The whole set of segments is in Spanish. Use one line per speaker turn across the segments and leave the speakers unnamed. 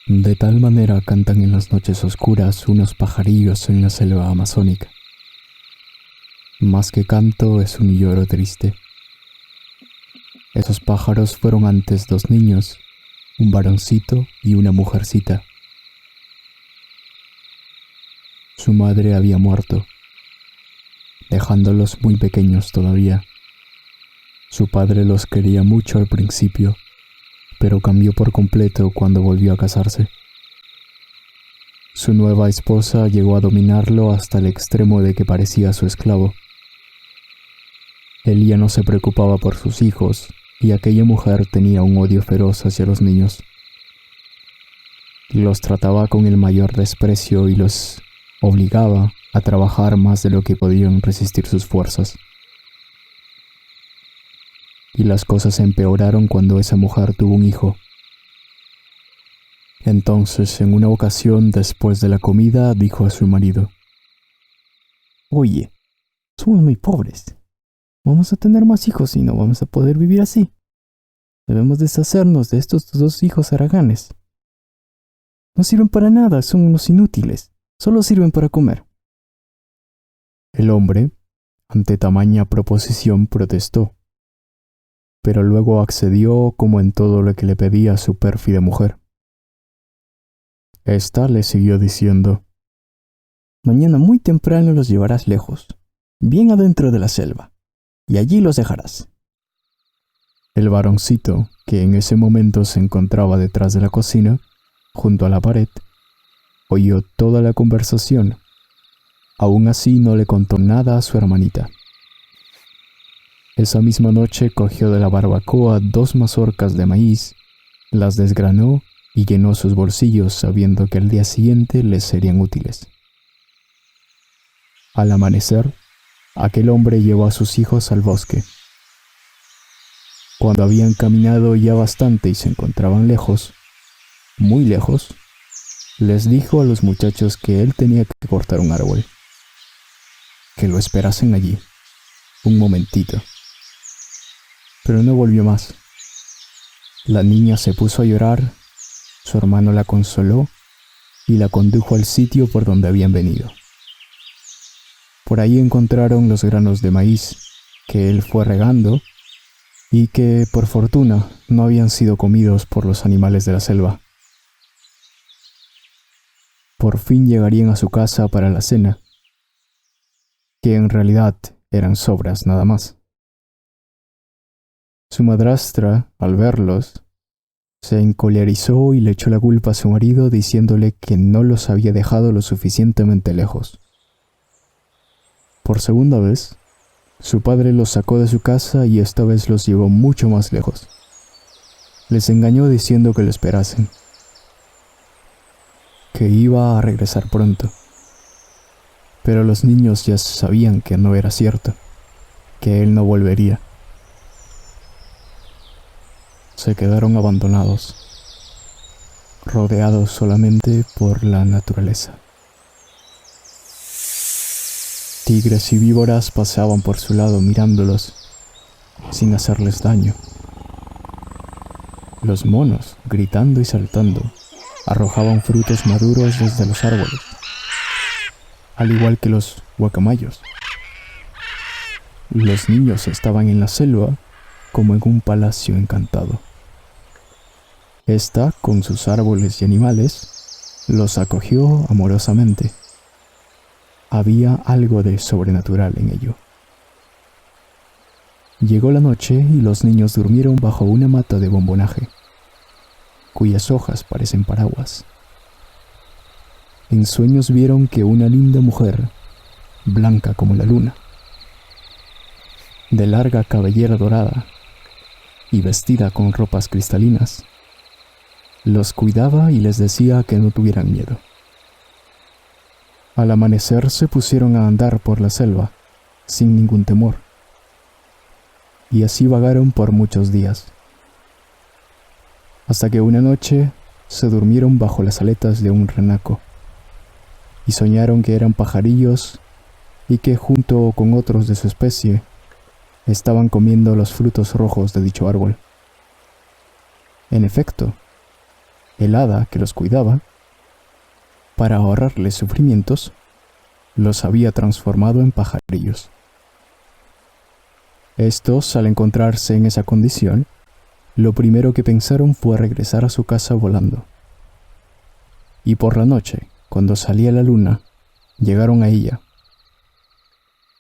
De tal manera cantan en las noches oscuras unos pajarillos en la selva amazónica. Más que canto es un lloro triste. Esos pájaros fueron antes dos niños, un varoncito y una mujercita. Su madre había muerto, dejándolos muy pequeños todavía. Su padre los quería mucho al principio, pero cambió por completo cuando volvió a casarse. Su nueva esposa llegó a dominarlo hasta el extremo de que parecía su esclavo. Él ya no se preocupaba por sus hijos, y aquella mujer tenía un odio feroz hacia los niños. Los trataba con el mayor desprecio y los obligaba a trabajar más de lo que podían resistir sus fuerzas. Y las cosas empeoraron cuando esa mujer tuvo un hijo. Entonces, en una ocasión, después de la comida, dijo a su marido: «Oye, somos muy pobres. Vamos a tener más hijos y no vamos a poder vivir así. Debemos deshacernos de estos dos hijos haraganes. No sirven para nada, son unos inútiles. Solo sirven para comer». El hombre, ante tamaña proposición, protestó, pero luego accedió como en todo lo que le pedía su pérfida mujer. Esta le siguió diciendo: «Mañana muy temprano los llevarás lejos, bien adentro de la selva, y allí los dejarás». El varoncito, que en ese momento se encontraba detrás de la cocina, junto a la pared, oyó toda la conversación. Aún así no le contó nada a su hermanita. Esa misma noche cogió de la barbacoa 2 mazorcas de maíz, las desgranó y llenó sus bolsillos sabiendo que al día siguiente les serían útiles. Al amanecer, aquel hombre llevó a sus hijos al bosque. Cuando habían caminado ya bastante y se encontraban lejos, muy lejos, les dijo a los muchachos que él tenía que cortar un árbol, que lo esperasen allí, un momentito. Pero no volvió más. La niña se puso a llorar, su hermano la consoló y la condujo al sitio por donde habían venido. Por ahí encontraron los granos de maíz que él fue regando y que, por fortuna, no habían sido comidos por los animales de la selva. Por fin llegarían a su casa para la cena, que en realidad eran sobras nada más. Su madrastra, al verlos, se encolerizó y le echó la culpa a su marido diciéndole que no los había dejado lo suficientemente lejos. Por segunda vez, su padre los sacó de su casa y esta vez los llevó mucho más lejos. Les engañó diciendo que lo esperasen, que iba a regresar pronto. Pero los niños ya sabían que no era cierto, que él no volvería. Se quedaron abandonados, rodeados solamente por la naturaleza. Tigres y víboras paseaban por su lado mirándolos, sin hacerles daño. Los monos, gritando y saltando, arrojaban frutos maduros desde los árboles, al igual que los guacamayos. Los niños estaban en la selva como en un palacio encantado. Esta, con sus árboles y animales, los acogió amorosamente. Había algo de sobrenatural en ello. Llegó la noche y los niños durmieron bajo una mata de bombonaje, cuyas hojas parecen paraguas. En sueños vieron que una linda mujer, blanca como la luna, de larga cabellera dorada y vestida con ropas cristalinas, los cuidaba y les decía que no tuvieran miedo. Al amanecer se pusieron a andar por la selva, sin ningún temor, y así vagaron por muchos días, hasta que una noche se durmieron bajo las aletas de un renaco, y soñaron que eran pajarillos y que junto con otros de su especie estaban comiendo los frutos rojos de dicho árbol. En efecto, El hada que los cuidaba, para ahorrarles sufrimientos, los había transformado en pajarillos. Estos, al encontrarse en esa condición, lo primero que pensaron fue regresar a su casa volando. Y por la noche, cuando salía la luna, llegaron a ella,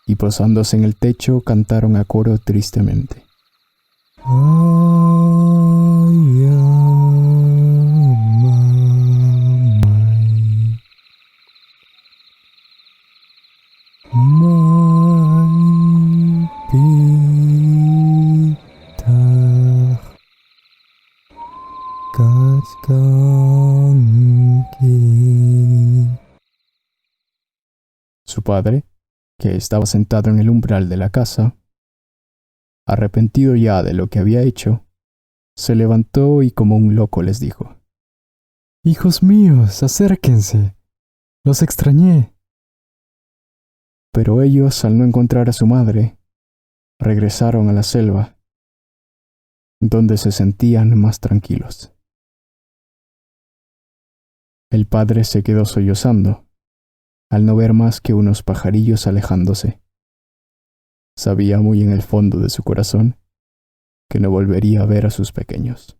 y posándose en el techo cantaron a coro tristemente. Su padre, que estaba sentado en el umbral de la casa, arrepentido ya de lo que había hecho, se levantó y como un loco les dijo: «Hijos míos, acérquense, los extrañé». Pero ellos, al no encontrar a su madre, regresaron a la selva, donde se sentían más tranquilos. El padre se quedó sollozando, al no ver más que unos pajarillos alejándose. Sabía muy en el fondo de su corazón que no volvería a ver a sus pequeños.